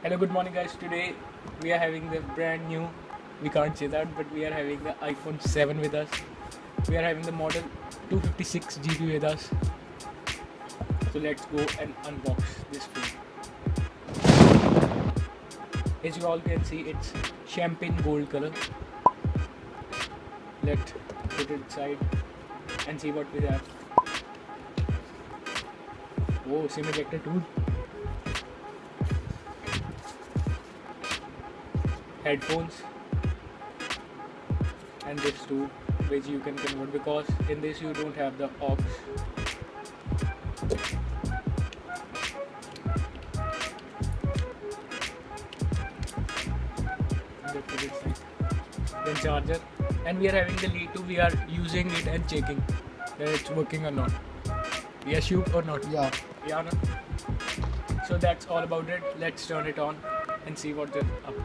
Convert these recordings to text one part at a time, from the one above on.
Hello, good morning, guys. Today we are having the brand new, we can't say that, but we are having the iPhone 7 with us. We are having the model 256 GB with us. So let's go and unbox this phone. As you all can see, it's champagne gold color. Let's put it aside and see what we have. Oh, SIM ejector tool. Headphones. And this too, which you can convert, because in this you don't have the aux. Then charger, and we are having the lead 2. We are using it and checking that it's working or not. Yes, shoot or not? Yeah. Yeah, no? So that's all about it. Let's turn it on and see what they're up to.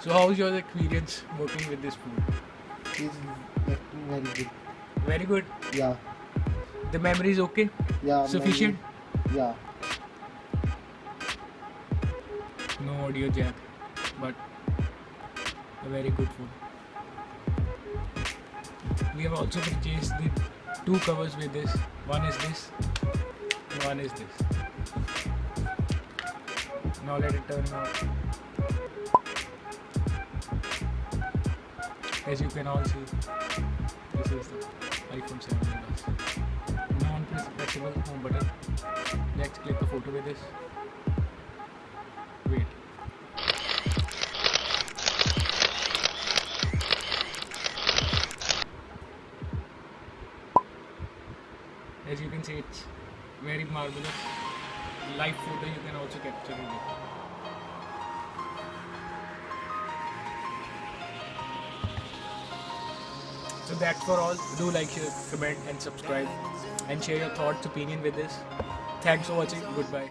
So how's your experience working with this phone? It's acting very good. Very good. Yeah. The memory is okay? Yeah. Sufficient? Yeah. No audio jack, but a very good phone. We have also purchased the 2 covers with this. One is this and one is this. Now let it turn on. As you can all see, this is the iPhone 7 with us. Non-pressable home button. Let's click a photo with this. Wait. As you can see, it's very marvelous. Live photo you can also capture with it. So that's for all. Do like, share, comment and subscribe, and share your thoughts, opinion with this. Thanks for watching. Goodbye.